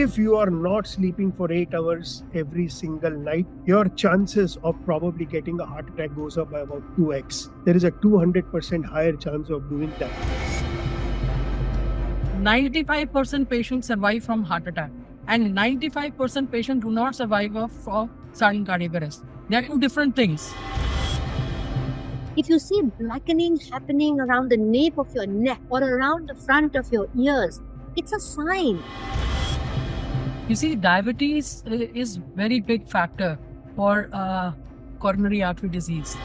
If you are not sleeping for 8 hours every single night, your chances of probably getting a heart attack goes up by about 2x. There is a 200% higher chance of doing that. 95% patients survive from heart attack and 95% patients do not survive of sudden cardiac arrest. They are two different things. If you see blackening happening around the nape of your neck or around the front of your ears, it's a sign. You see, diabetes is very big factor for coronary artery disease.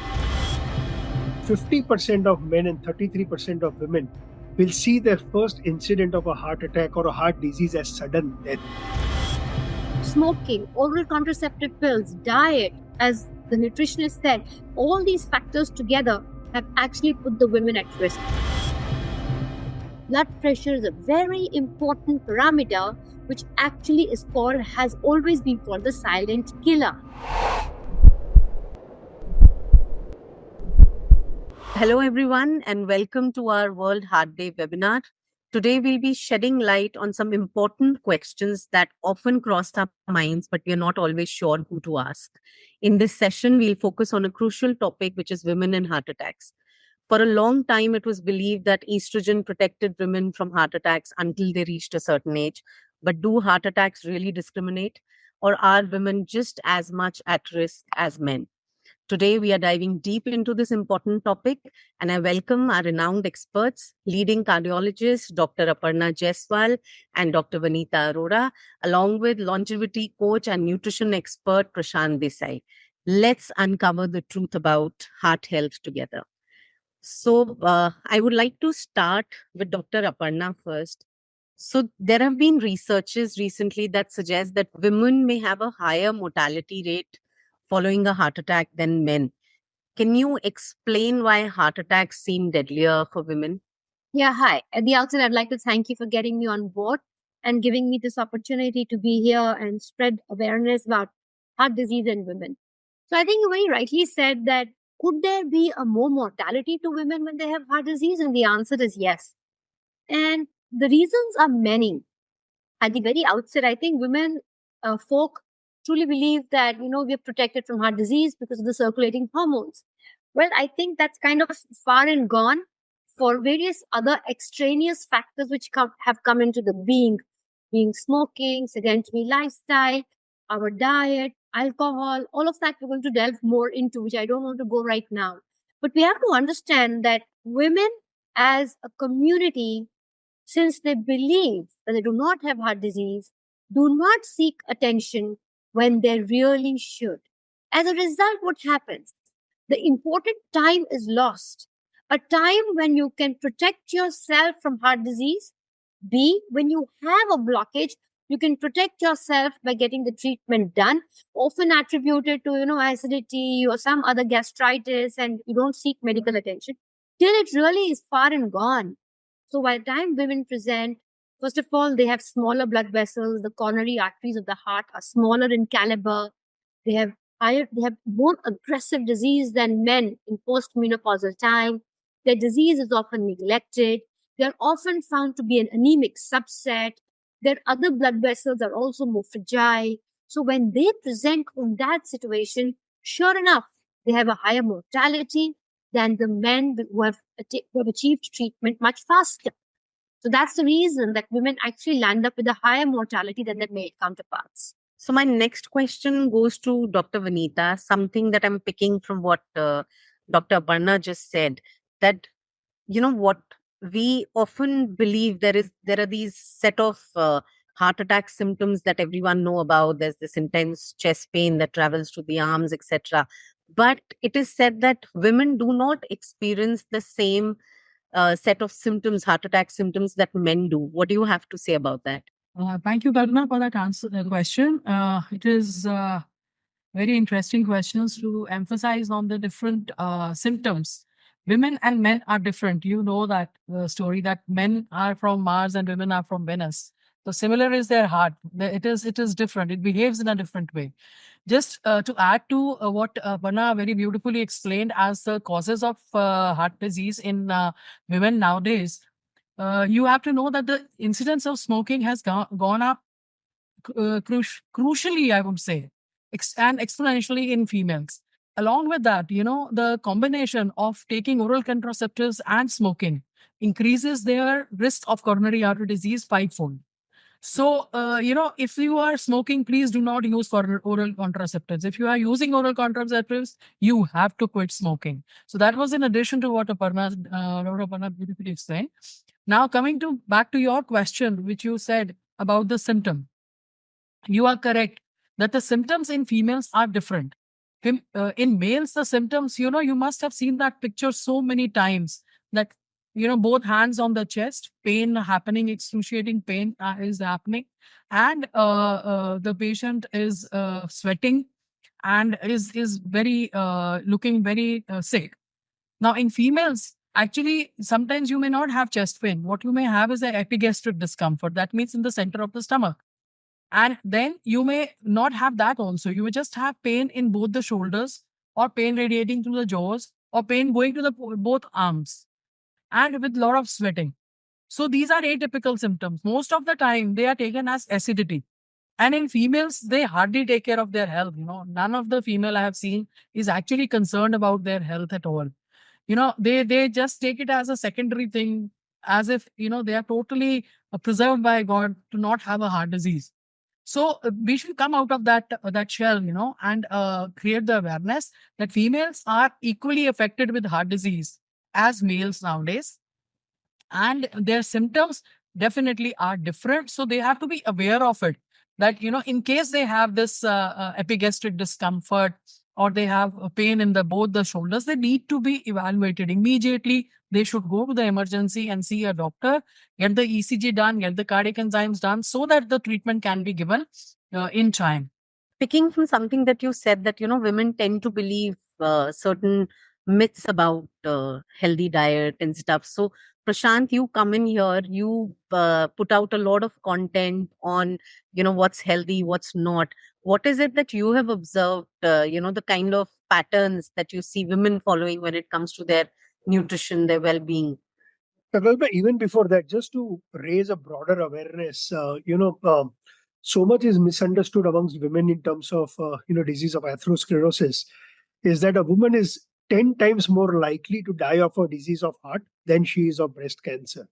50% of men and 33% of women will see their first incident of a heart attack or a heart disease as sudden death. Smoking, oral contraceptive pills, diet, as the nutritionist said, all these factors together have actually put the women at risk. Blood pressure is a very important parameter which actually has always been called the silent killer. Hello everyone and welcome to our World Heart Day webinar. Today we'll be shedding light on some important questions that often cross our minds but we are not always sure who to ask. In this session we'll focus on a crucial topic which is women and heart attacks. For a long time it was believed that estrogen protected women from heart attacks until they reached a certain age. But do heart attacks really discriminate, or are women just as much at risk as men? Today, we are diving deep into this important topic, and I welcome our renowned experts, leading cardiologist Dr. Aparna Jaiswal and Dr. Vanita Arora, along with longevity coach and nutrition expert Prashant Desai. Let's uncover the truth about heart health together. So, I would like to start with Dr. Aparna first. So, there have been researches recently that suggest that women may have a higher mortality rate following a heart attack than men. Can you explain why heart attacks seem deadlier for women? Yeah, hi. At the outset, I'd like to thank you for getting me on board and giving me this opportunity to be here and spread awareness about heart disease in women. So I think you very rightly said that could there be a more mortality to women when they have heart disease? And the answer is yes. And the reasons are many. At the very outset, I think women, folk truly believe that, we're protected from heart disease because of the circulating hormones. Well, I think that's kind of far and gone for various other extraneous factors which have come into the being smoking, sedentary lifestyle, our diet, alcohol, all of that we're going to delve more into, which I don't want to go right now. But we have to understand that women as a community, since they believe that they do not have heart disease, do not seek attention when they really should. As a result, what happens? The important time is lost. A time when you can protect yourself from heart disease. B, when you have a blockage, you can protect yourself by getting the treatment done, often attributed to, acidity or some other gastritis, and you don't seek medical attention till it really is far and gone. So by the time women present, first of all, they have smaller blood vessels. The coronary arteries of the heart are smaller in caliber. They have more aggressive disease than men in post-menopausal time. Their disease is often neglected. They are often found to be an anemic subset. Their other blood vessels are also more fragile. So when they present in that situation, sure enough, they have a higher mortality than the men who have achieved treatment much faster. So that's the reason that women actually land up with a higher mortality than their male counterparts. So my next question goes to Dr. Vanita, something that I'm picking from what Dr. Aparna just said, that, what we often believe there are these set of heart attack symptoms that everyone know about. There's this intense chest pain that travels to the arms, etc. But it is said that women do not experience the same set of symptoms, heart attack symptoms that men do. What do you have to say about that? Thank you, Karuna, for that question. It is very interesting questions to emphasize on the different symptoms. Women and men are different. You know that story that men are from Mars and women are from Venus. So similar is their heart. It is different. It behaves in a different way. Just to add to what Aparna very beautifully explained as the causes of heart disease in women nowadays, you have to know that the incidence of smoking has gone up crucially, I would say, and exponentially in females. Along with that, the combination of taking oral contraceptives and smoking increases their risk of coronary artery disease fivefold. So, if you are smoking, please do not use for oral contraceptives. If you are using oral contraceptives, you have to quit smoking. So that was in addition to what Dr. Aparna beautifully explained. Now, coming to back to your question, which you said about the symptom, you are correct that the symptoms in females are different. In males, the symptoms, you must have seen that picture so many times that, both hands on the chest, pain happening, excruciating pain is happening, and the patient is sweating and is very looking very sick. Now, in females, actually, sometimes you may not have chest pain. What you may have is an epigastric discomfort. That means in the center of the stomach. And then you may not have that also. You may just have pain in both the shoulders, or pain radiating through the jaws, or pain going to the both arms, and with a lot of sweating. So these are atypical symptoms. Most of the time, they are taken as acidity. And in females, they hardly take care of their health. None of the female I have seen is actually concerned about their health at all. They just take it as a secondary thing, as if, they are totally preserved by God to not have a heart disease. So we should come out of that shell, and create the awareness that females are equally affected with heart disease as males nowadays, and their symptoms definitely are different. So they have to be aware of it. That in case they have this epigastric discomfort, or they have a pain in both the shoulders, they need to be evaluated immediately. They should go to the emergency and see a doctor, get the ECG done, get the cardiac enzymes done, so that the treatment can be given in time. Picking from something that you said, that women tend to believe certain myths about healthy diet and stuff. So Prashant, you come in here, you put out a lot of content on what's healthy, what's not. What is it that you have observed, the kind of patterns that you see women following when it comes to their nutrition, their well-being? Prakalpa, even before that, just to raise a broader awareness, so much is misunderstood amongst women in terms of disease of atherosclerosis, is that a woman is 10 times more likely to die of a disease of heart than she is of breast cancer.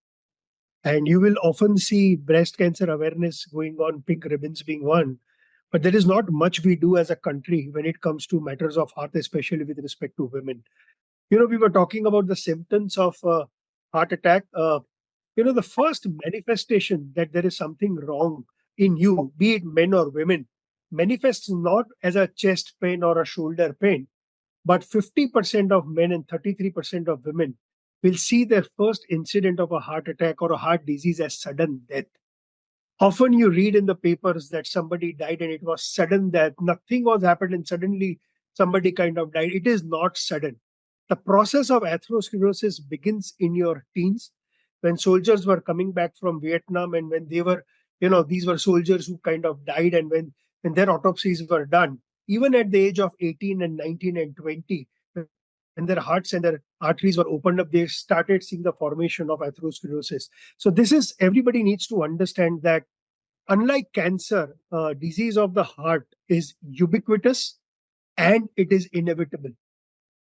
And you will often see breast cancer awareness going on, pink ribbons being one. But there is not much we do as a country when it comes to matters of heart, especially with respect to women. We were talking about the symptoms of heart attack. The first manifestation that there is something wrong in you, be it men or women, manifests not as a chest pain or a shoulder pain, but 50% of men and 33% of women will see their first incident of a heart attack or a heart disease as sudden death. Often you read in the papers that somebody died and it was sudden death. Nothing was happened and suddenly somebody kind of died. It is not sudden. The process of atherosclerosis begins in your teens, when soldiers were coming back from Vietnam, and when they were, these were soldiers who kind of died, and when their autopsies were done, even at the age of 18 and 19 and 20, when their hearts and their arteries were opened up, they started seeing the formation of atherosclerosis. So everybody needs to understand that unlike cancer, disease of the heart is ubiquitous and it is inevitable.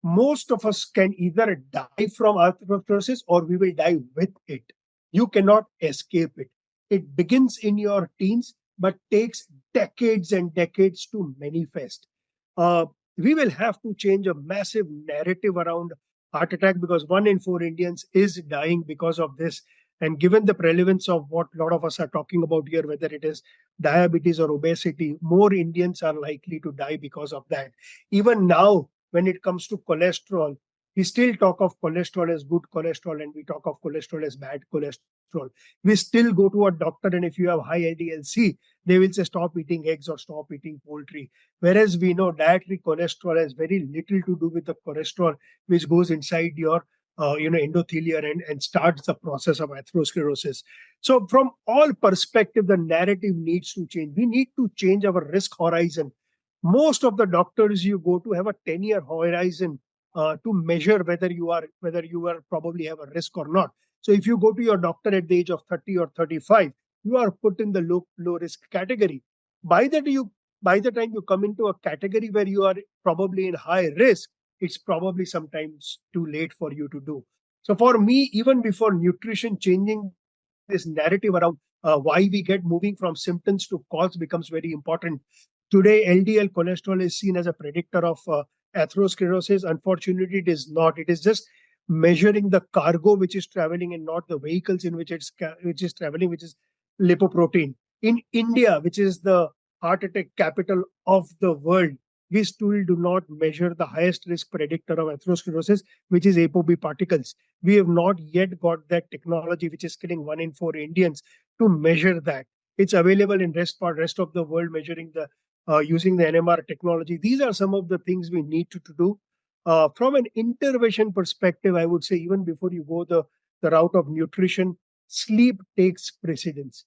Most of us can either die from atherosclerosis or we will die with it. You cannot escape it. It begins in your teens but takes decades and decades to manifest. We will have to change a massive narrative around heart attack, because 1 in 4 Indians is dying because of this. And given the prevalence of what a lot of us are talking about here, whether it is diabetes or obesity, more Indians are likely to die because of that. Even now, when it comes to cholesterol, we still talk of cholesterol as good cholesterol and we talk of cholesterol as bad cholesterol. We still go to a doctor, and if you have high LDL-C, they will say stop eating eggs or stop eating poultry. Whereas we know dietary cholesterol has very little to do with the cholesterol which goes inside your endothelium and starts the process of atherosclerosis. So from all perspective, the narrative needs to change. We need to change our risk horizon. Most of the doctors you go to have a 10-year horizon to measure whether you are probably have a risk or not. So if you go to your doctor at the age of 30 or 35, you are put in the low risk category. By the time you come into a category where you are probably in high risk, it's probably sometimes too late for you to do. So for me, even before nutrition, changing this narrative around why we get moving from symptoms to cause becomes very important. Today, LDL cholesterol is seen as a predictor of atherosclerosis. Unfortunately, it is not. It is just measuring the cargo which is traveling and not the vehicles in which which is traveling, which is lipoprotein. In India, which is the heart attack capital of the world, we still do not measure the highest risk predictor of atherosclerosis, which is ApoB particles. We have not yet got that technology, which is killing 1 in 4 Indians, to measure that. It's available in rest of the world, measuring the using the NMR technology. These are some of the things we need to do. From an intervention perspective, I would say even before you go the route of nutrition, sleep takes precedence.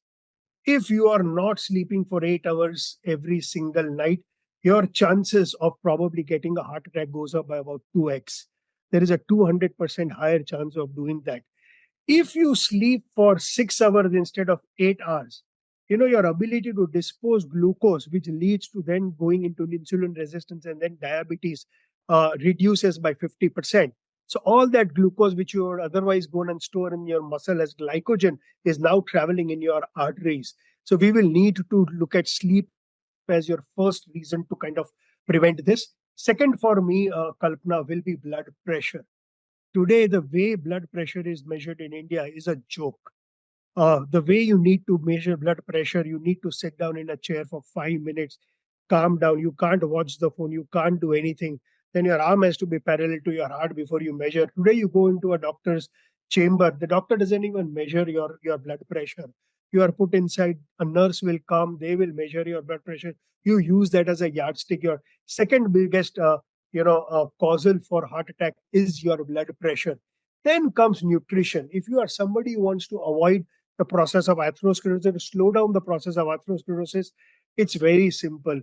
If you are not sleeping for 8 hours every single night, your chances of probably getting a heart attack goes up by about 2x. There is a 200% higher chance of doing that. If you sleep for 6 hours instead of 8 hours, your ability to dispose glucose, which leads to then going into insulin resistance and then diabetes, reduces by 50%. So all that glucose which you would otherwise go and store in your muscle as glycogen is now traveling in your arteries. So we will need to look at sleep as your first reason to kind of prevent this. Second for me, Kalpana, will be blood pressure. Today, the way blood pressure is measured in India is a joke. The way you need to measure blood pressure, you need to sit down in a chair for 5 minutes, calm down. You can't watch the phone, you can't do anything. Then your arm has to be parallel to your heart before you measure. Today, you go into a doctor's chamber, the doctor doesn't even measure your blood pressure. You are put inside, a nurse will come, they will measure your blood pressure. You use that as a yardstick. Your second biggest causal for heart attack is your blood pressure. Then comes nutrition. If you are somebody who wants to avoid the process of atherosclerosis, to slow down the process of atherosclerosis, it's very simple.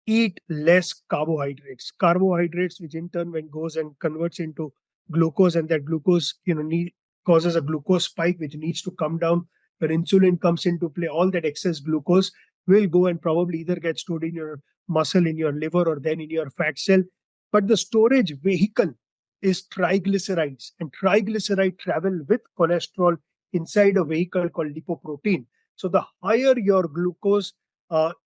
Eat less carbohydrates. Carbohydrates, which in turn when goes and converts into glucose, and that glucose, causes a glucose spike, which needs to come down. When insulin comes into play, all that excess glucose will go and probably either get stored in your muscle, in your liver, or then in your fat cell. But the storage vehicle is triglycerides, and triglyceride travel with cholesterol inside a vehicle called lipoprotein. So the higher your glucose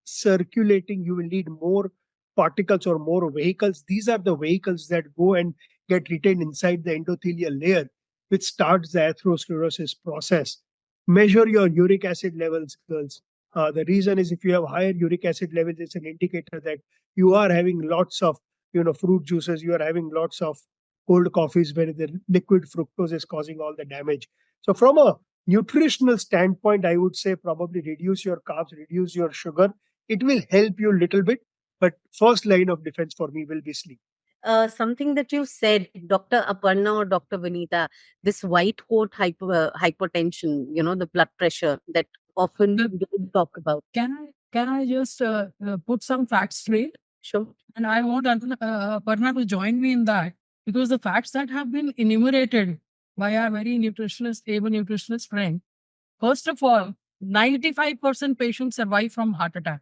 circulating, you will need more particles or more vehicles. These are the vehicles that go and get retained inside the endothelial layer, which starts the atherosclerosis process. Measure your uric acid levels, girls. The reason is, if you have higher uric acid levels, it's an indicator that you are having lots of fruit juices, you are having lots of cold coffees where the liquid fructose is causing all the damage. So from a nutritional standpoint, I would say probably reduce your carbs, reduce your sugar. It will help you a little bit, but first line of defense for me will be sleep. Something that you said, Dr. Aparna or Dr. Vinita, this white coat hypertension, the blood pressure that often we don't talk about. Can I just put some facts straight? Sure. And I want Aparna to join me in that, because the facts that have been enumerated by our very able nutritionist friend, first of all, 95% patients survive from heart attack,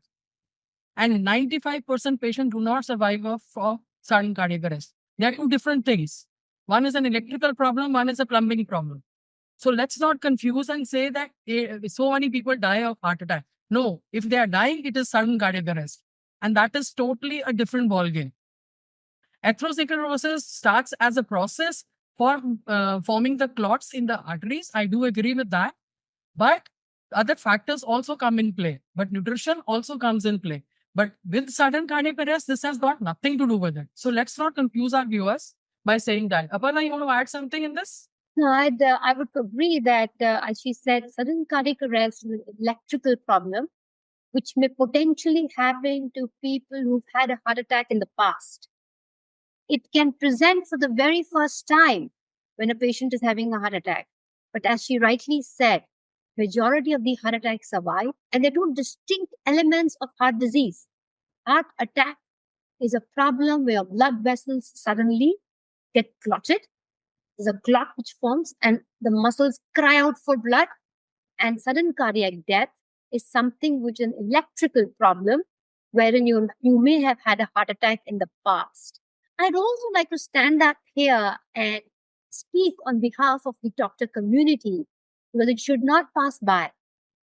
and 95% patients do not survive of sudden cardiac arrest. They are two different things. One is an electrical problem, one is a plumbing problem. So let's not confuse and say that so many people die of heart attack. No, if they are dying, it is sudden cardiac arrest. And that is totally a different ballgame. Atherosclerosis starts as a process for forming the clots in the arteries. I do agree with that. But other factors also come in play. But nutrition also comes in play. But with sudden cardiac arrest, this has got nothing to do with it. So let's not confuse our viewers by saying that. Aparna, you want to add something in this? No, I would agree that, as she said, sudden cardiac arrest is an electrical problem, which may potentially happen to people who've had a heart attack in the past. It can present for the very first time when a patient is having a heart attack. But as she rightly said, majority of the heart attacks survive, and they're two distinct elements of heart disease. Heart attack is a problem where blood vessels suddenly get clotted. There's a clot which forms and the muscles cry out for blood, and sudden cardiac death is something which is an electrical problem, wherein you may have had a heart attack in the past. I'd also like to stand up here and speak on behalf of the doctor community, because it should not pass by.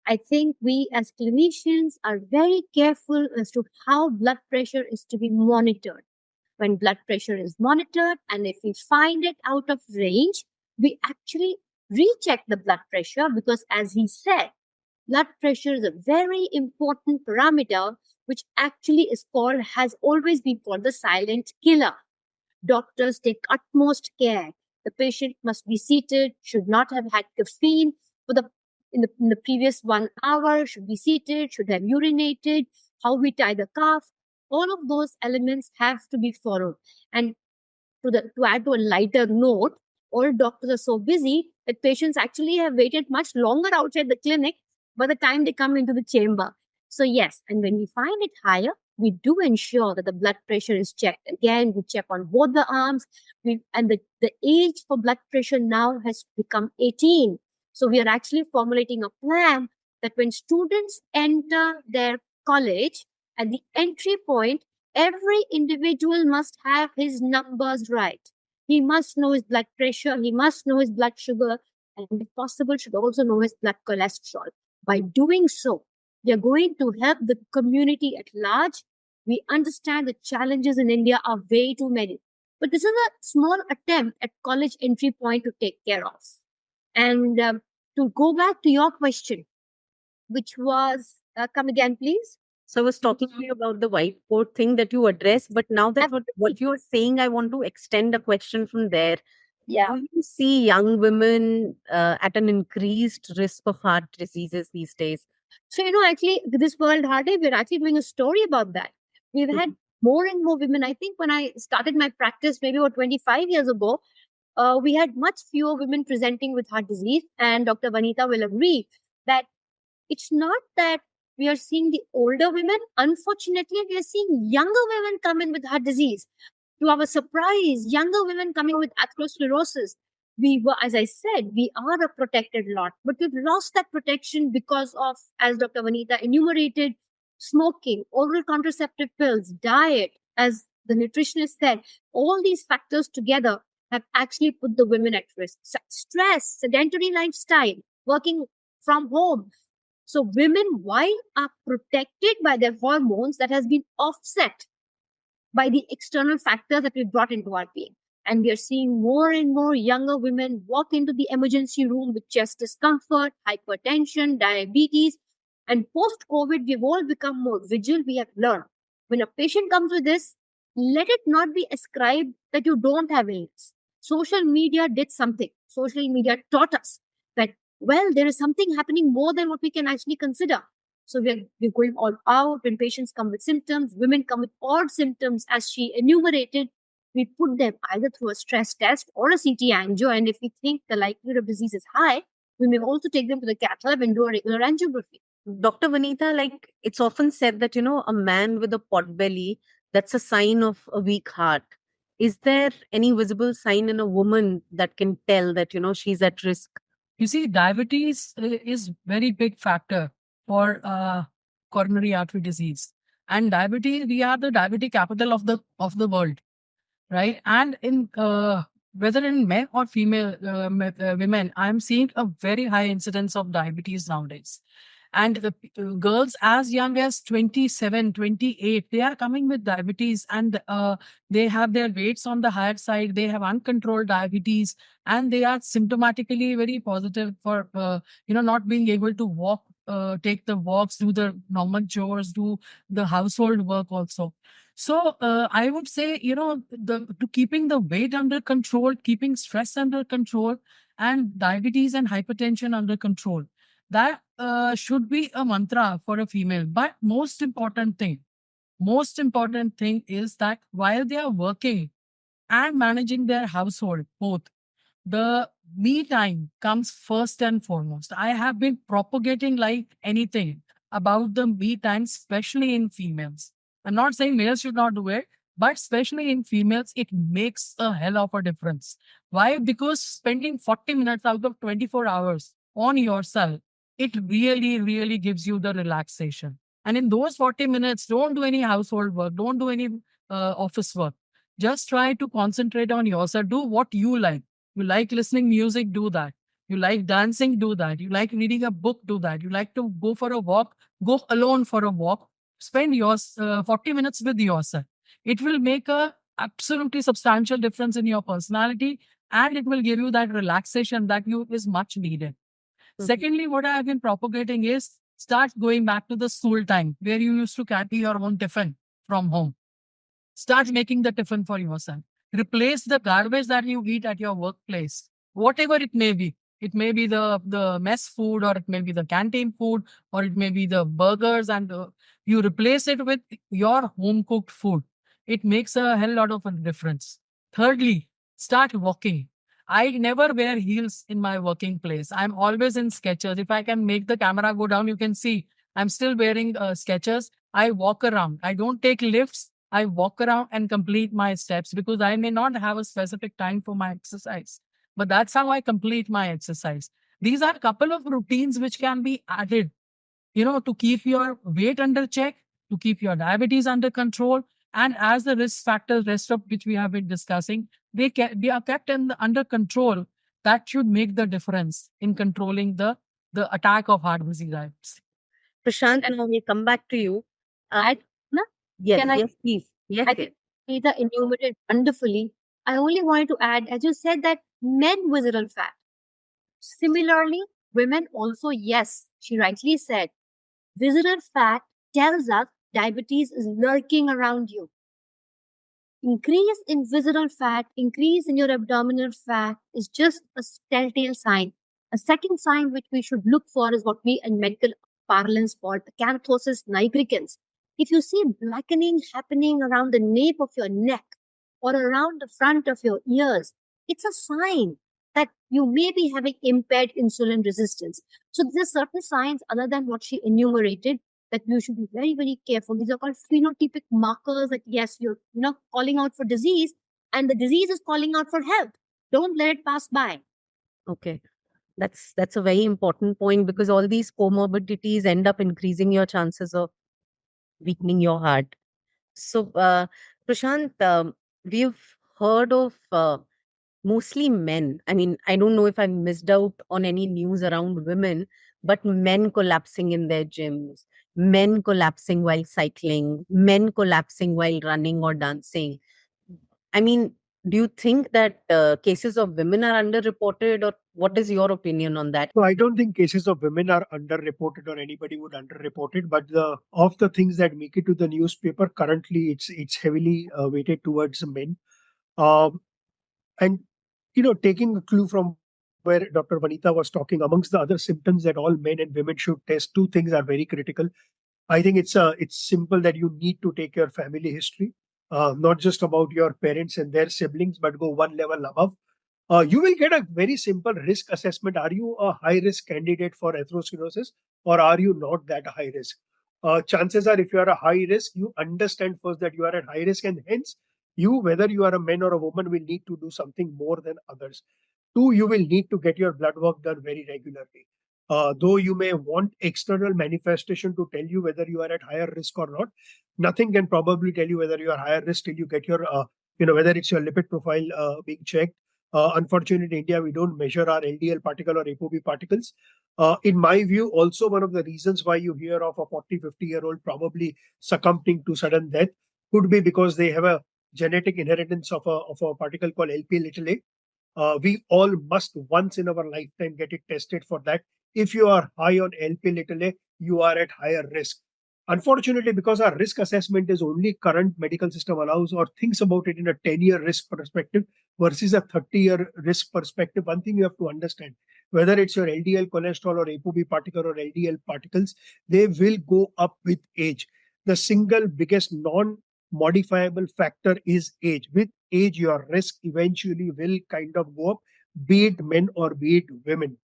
I think we as clinicians are very careful as to how blood pressure is to be monitored. When blood pressure is monitored, and if we find it out of range, we actually recheck the blood pressure, because as he said, blood pressure is a very important parameter which actually has always been called the silent killer. Doctors take utmost care. The patient must be seated, should not have had caffeine in the previous 1 hour, should be seated, should have urinated, how we tie the cuff. All of those elements have to be followed. And to add to a lighter note, all doctors are so busy that patients actually have waited much longer outside the clinic by the time they come into the chamber. So yes, and when we find it higher, we do ensure that the blood pressure is checked. Again, we check on both the arms. And the age for blood pressure now has become 18. So we are actually formulating a plan that when students enter their college, at the entry point, every individual must have his numbers right. He must know his blood pressure, he must know his blood sugar, and if possible, should also know his blood cholesterol. By doing so, we are going to help the community at large. We understand the challenges in India are way too many, but this is a small attempt at college entry point to take care of. And to go back to your question, which was, come again, please. So I was talking to you about the whiteboard thing that you addressed, but now that what you're saying, I want to extend a question from there. Yeah. Do you see young women at an increased risk of heart diseases these days? So, actually, this World Heart Day, we're actually doing a story about that. We've had more and more women. I think when I started my practice, maybe about 25 years ago, we had much fewer women presenting with heart disease. And Dr. Vanita will agree that it's not that we are seeing the older women. Unfortunately, we are seeing younger women come in with heart disease. To our surprise, younger women coming with atherosclerosis. We were, as I said, we are a protected lot, but we've lost that protection because of, as Dr. Vanita enumerated, smoking, oral contraceptive pills, diet, as the nutritionist said. All these factors together have actually put the women at risk. Stress, sedentary lifestyle, working from home. So women, while are protected by their hormones, that has been offset by the external factors that we brought into our being. And we are seeing more and more younger women walk into the emergency room with chest discomfort, hypertension, diabetes. And post-COVID, we've all become more vigilant. We have learned when a patient comes with this, let it not be ascribed that you don't have illness. Social media did something. Social media taught us that, well, there is something happening more than what we can actually consider. So we're going all out. When patients come with symptoms, women come with odd symptoms, as she enumerated, we put them either through a stress test or a CT angio. And if we think the likelihood of disease is high, we may also take them to the cath lab and do a regular angiography. Dr. Vanita, like it's often said that, a man with a pot belly, that's a sign of a weak heart. Is there any visible sign in a woman that can tell that, she's at risk? You see, diabetes is very big factor for coronary artery disease. And diabetes, we are the diabetic capital of the world, right? And in whether in men or female women, I'm seeing a very high incidence of diabetes nowadays. And the girls as young as 27, 28, they are coming with diabetes, and they have their weights on the higher side. They have uncontrolled diabetes, and they are symptomatically very positive for, not being able to walk, take the walks, do the normal chores, do the household work also. So I would say, to keeping the weight under control, keeping stress under control, and diabetes and hypertension under control. That should be a mantra for a female. But most important thing is that while they are working and managing their household, both, the me time comes first and foremost. I have been propagating like anything about the me time, especially in females. I'm not saying males should not do it, but especially in females, it makes a hell of a difference. Why? Because spending 40 minutes out of 24 hours on yourself it really, really gives you the relaxation. And in those 40 minutes, don't do any household work, don't do any office work. Just try to concentrate on yourself. Do what you like. You like listening music, do that. You like dancing, do that. You like reading a book, do that. You like to go for a walk, go alone for a walk. Spend your 40 minutes with yourself. It will make a absolutely substantial difference in your personality, and it will give you that relaxation that you is much needed. Secondly, what I have been propagating is start going back to the school time where you used to carry your own tiffin from home. Start making the tiffin for yourself. Replace the garbage that you eat at your workplace, whatever it may be. It may be the mess food, or it may be the canteen food, or it may be the burgers, and you replace it with your home cooked food. It makes a hell lot of a difference. Thirdly, start walking. I never wear heels in my working place. I'm always in Skechers. If I can make the camera go down, you can see I'm still wearing Skechers. I walk around. I don't take lifts. I walk around and complete my steps because I may not have a specific time for my exercise, but that's how I complete my exercise. These are a couple of routines which can be added, to keep your weight under check, to keep your diabetes under control. And as the risk factors, rest of which we have been discussing, they are kept under control. That should make the difference in controlling the attack of heart disease. I would say. Prashant, now we come back to you. I, no, Yes, can I? yes, please. Yes, I yes. think Peter enumerated wonderfully. I only wanted to add, as you said, that men visceral fat. Similarly, women also, yes, she rightly said, visceral fat tells us diabetes is lurking around you. Increase in visceral fat, increase in your abdominal fat is just a telltale sign. A second sign which we should look for is what we in medical parlance call acanthosis nigricans. If you see blackening happening around the nape of your neck or around the front of your ears, it's a sign that you may be having impaired insulin resistance. So there's certain signs other than what she enumerated that you should be very, very careful. These are called phenotypic markers that yes, you're calling out for disease and the disease is calling out for health. Don't let it pass by. Okay. That's a very important point because all these comorbidities end up increasing your chances of weakening your heart. So, Prashant, we've heard of mostly men. I mean, I don't know if I missed out on any news around women, but men collapsing in their gyms, men collapsing while cycling, men collapsing while running or dancing. I mean, do you think that cases of women are underreported, or what is your opinion on that? So I don't think cases of women are underreported or anybody would underreport it. But the things that make it to the newspaper currently, it's heavily weighted towards men. Um, and taking a clue from where Dr. Vanita was talking, amongst the other symptoms that all men and women should test, two things are very critical. I think it's simple that you need to take your family history, not just about your parents and their siblings, but go one level above. You will get a very simple risk assessment. Are you a high risk candidate for atherosclerosis, or are you not that high risk? Chances are, if you are a high risk, you understand first that you are at high risk, and hence whether you are a man or a woman, will need to do something more than others. Two, you will need to get your blood work done very regularly. Though you may want external manifestation to tell you whether you are at higher risk or not, nothing can probably tell you whether you are higher risk till you get your, whether it's your lipid profile being checked. Unfortunately, in India, we don't measure our LDL particle or ApoB particles. In my view, also one of the reasons why you hear of a 40, 50-year-old probably succumbing to sudden death could be because they have a genetic inheritance of a particle called LP little a. We all must once in our lifetime get it tested for that. If you are high on LP little a, you are at higher risk. Unfortunately, because our risk assessment is only current medical system allows or thinks about it in a 10-year risk perspective versus a 30-year risk perspective, one thing you have to understand, whether it's your LDL cholesterol or ApoB particle or LDL particles, they will go up with age. The single biggest non-modifiable factor is age. With age, your risk eventually will kind of go up, be it men or be it women.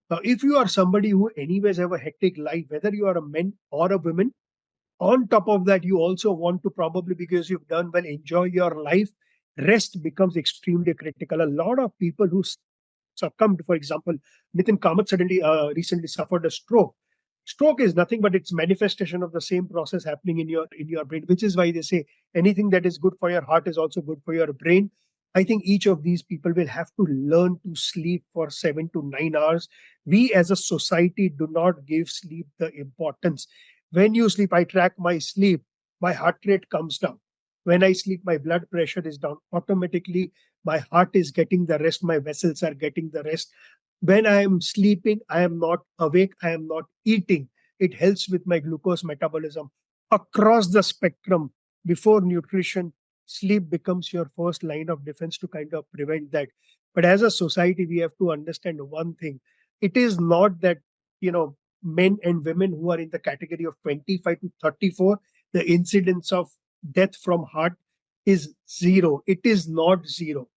Now, if you are somebody who anyways have a hectic life, whether you are a man or a woman, on top of that, you also want to probably, because you've done well, enjoy your life. Rest becomes extremely critical. A lot of people who succumbed. For example, Nitin Kamath suddenly recently suffered a stroke. Stroke is nothing but it's manifestation of the same process happening in your brain, which is why they say anything that is good for your heart is also good for your brain. I think each of these people will have to learn to sleep for 7 to 9 hours. We as a society do not give sleep the importance. When you sleep, I track my sleep, my heart rate comes down. When I sleep, my blood pressure is down. Automatically, my heart is getting the rest, my vessels are getting the rest. When I am sleeping, I am not awake, I am not eating. It helps with my glucose metabolism across the spectrum. Before nutrition, sleep becomes your first line of defense to kind of prevent that. But as a society, we have to understand one thing. It is not that, men and women who are in the category of 25 to 34, the incidence of death from heart is zero. It is not zero.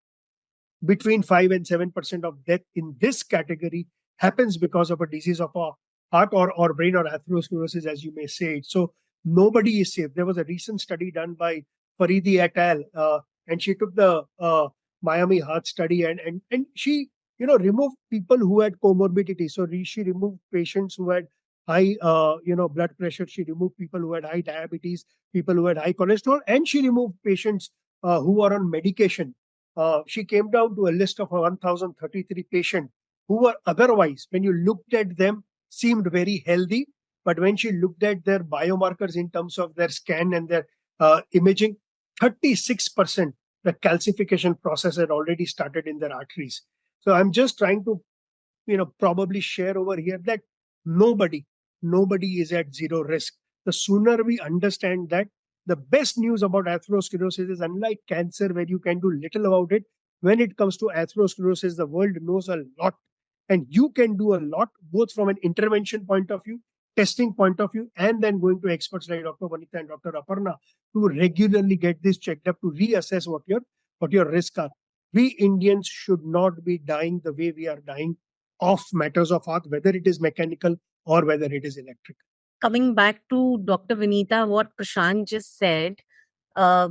Between 5 and 7% of death in this category happens because of a disease of a heart or brain or atherosclerosis, as you may say it. So nobody is safe. There was a recent study done by Faridi et al. And she took the Miami heart study and she removed people who had comorbidity. So she removed patients who had high blood pressure. She removed people who had high diabetes, people who had high cholesterol, and she removed patients who are on medication. She came down to a list of 1,033 patients who were otherwise, when you looked at them, seemed very healthy. But when she looked at their biomarkers in terms of their scan and their imaging, 36%, the calcification process had already started in their arteries. So I'm just trying to probably share over here that nobody is at zero risk. The sooner we understand that, the best news about atherosclerosis is, unlike cancer where you can do little about it, when it comes to atherosclerosis, the world knows a lot, and you can do a lot both from an intervention point of view, testing point of view, and then going to experts like Dr. Vanita and Dr. Aparna to regularly get this checked up to reassess what your risks are. We Indians should not be dying the way we are dying of matters of heart, whether it is mechanical or whether it is electric. Coming back to Dr. Vinita, what Prashant just said, uh,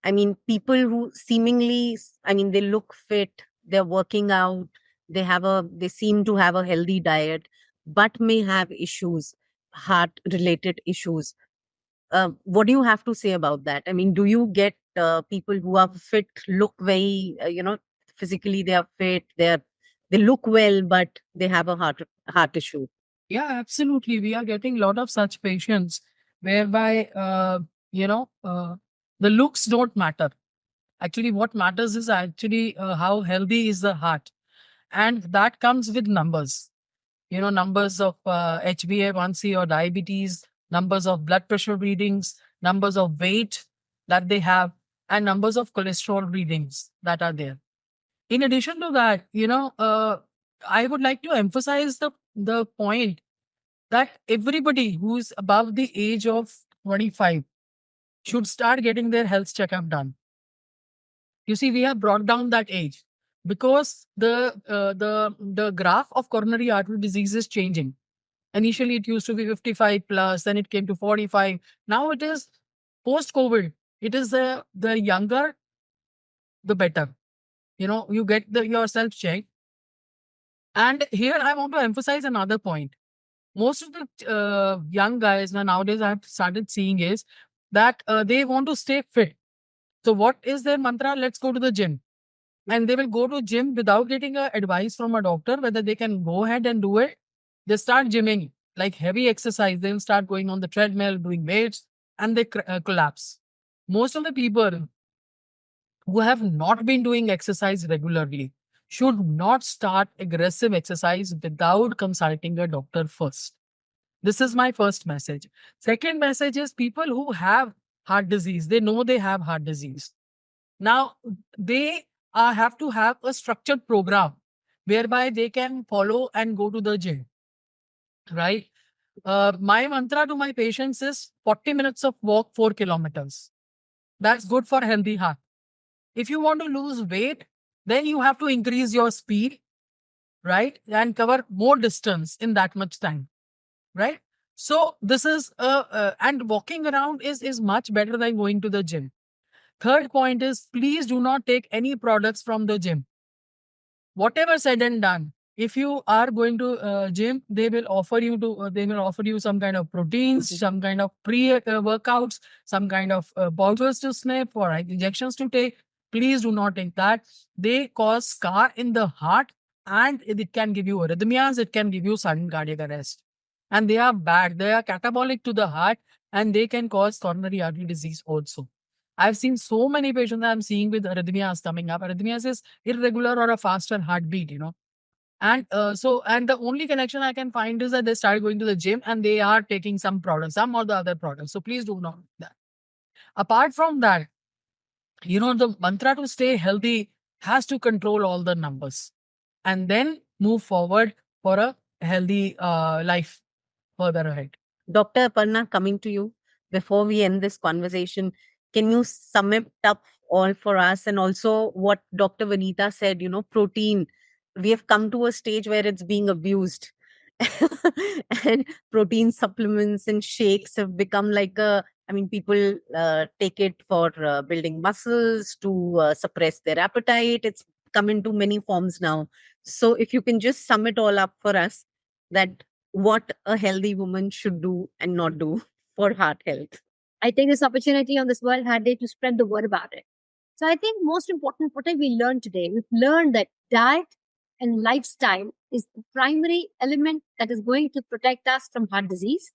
I mean, people who seemingly, I mean, they look fit, they're working out, they seem to have a healthy diet, but may have issues, heart related issues. What do you have to say about that? I mean, do you get people who are fit, look very, physically they are fit, they look well, but they have a heart issue? Yeah, absolutely. We are getting a lot of such patients whereby, the looks don't matter. Actually, what matters is actually how healthy is the heart. And that comes with numbers. Numbers of HbA1c or diabetes, numbers of blood pressure readings, numbers of weight that they have, and numbers of cholesterol readings that are there. In addition to that, I would like to emphasize the point that everybody who is above the age of 25 should start getting their health checkup done. You see, we have brought down that age because the graph of coronary artery disease is changing. Initially, it used to be 55 plus, then it came to 45. Now it is post-COVID. It is the younger, the better. You get yourself checked. And here I want to emphasize another point. Most of the young guys nowadays I've started seeing is that they want to stay fit. So what is their mantra? Let's go to the gym. And they will go to gym without getting advice from a doctor whether they can go ahead and do it. They start gymming, like heavy exercise. They'll start going on the treadmill, doing weights, and they collapse. Most of the people who have not been doing exercise regularly should not start aggressive exercise without consulting a doctor first. This is my first message. Second message is people who have heart disease, they know they have heart disease. Now, they have to have a structured program whereby they can follow and go to the gym, right? My mantra to my patients is 40 minutes of walk, 4 kilometers. That's good for healthy heart. If you want to lose weight, then you have to increase your speed, right? And cover more distance in that much time, right? So this is, and walking around is much better than going to the gym. Third point is, please do not take any products from the gym. whatever said and done, if you are going to gym, they will offer you some kind of proteins, some kind of pre workouts, some kind of powders to sniff or injections to take. Please do not take that. They cause scar in the heart, and it can give you arrhythmias. It can give you sudden cardiac arrest, and they are bad. They are catabolic to the heart, and they can cause coronary artery disease also. I've seen so many patients I'm seeing with arrhythmias coming up. Arrhythmias is irregular or a faster heartbeat. And the only connection I can find is that they start going to the gym and they are taking some products, some or the other products. So please do not do that. Apart from that, the mantra to stay healthy has to control all the numbers and then move forward for a healthy life further ahead. Dr. Aparna, coming to you before we end this conversation, can you sum it up all for us? And also what Dr. Vanita said, protein, we have come to a stage where it's being abused. And protein supplements and shakes have become people take it for building muscles, to suppress their appetite. It's come into many forms now. So if you can just sum it all up for us, that what a healthy woman should do and not do for heart health. I take this opportunity on this World Heart Day to spread the word about it. So I think most important, what have we learned today? We've learned that diet and lifestyle is the primary element that is going to protect us from heart disease.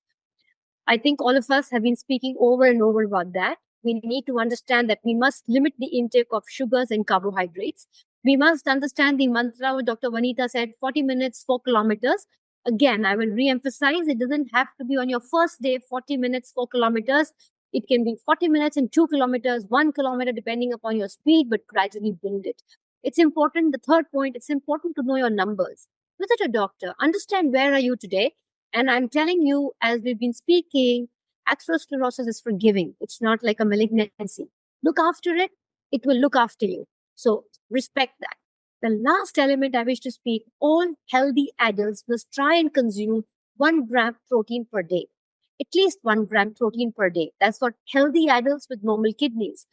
I think all of us have been speaking over and over about that. We need to understand that we must limit the intake of sugars and carbohydrates. We must understand the mantra what Dr. Vanita said, 40 minutes, 4 kilometers. Again, I will re-emphasize, it doesn't have to be on your first day, 40 minutes, 4 kilometers. It can be 40 minutes and 2 kilometers, 1 kilometer, depending upon your speed, but gradually build it. It's important. The third point, it's important to know your numbers. Visit a doctor. Understand where are you today. And I'm telling you, as we've been speaking, atherosclerosis is forgiving. It's not like a malignancy. Look after it. It will look after you. So respect that. The last element I wish to speak, all healthy adults must try and consume 1 gram protein per day. At least 1 gram protein per day. That's for healthy adults with normal kidneys.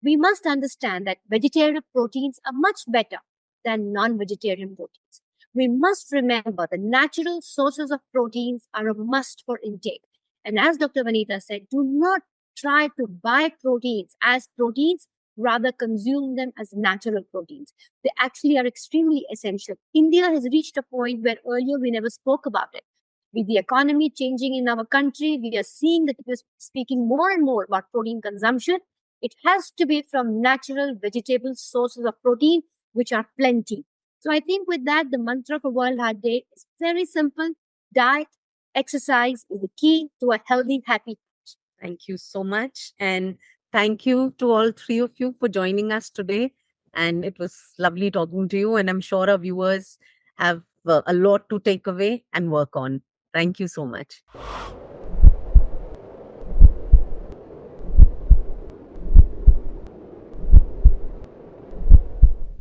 We must understand that vegetarian proteins are much better than non-vegetarian proteins. We must remember the natural sources of proteins are a must for intake. And as Dr. Vanita said, do not try to buy proteins as proteins, rather consume them as natural proteins. They actually are extremely essential. India has reached a point where earlier we never spoke about it. With the economy changing in our country, we are seeing that we're speaking more and more about protein consumption. It has to be from natural vegetable sources of protein, which are plenty. So I think with that, the mantra for World Heart Day is very simple. Diet, exercise is the key to a healthy, happy. Thank you so much. And thank you to all three of you for joining us today. And it was lovely talking to you. And I'm sure our viewers have a lot to take away and work on. Thank you so much.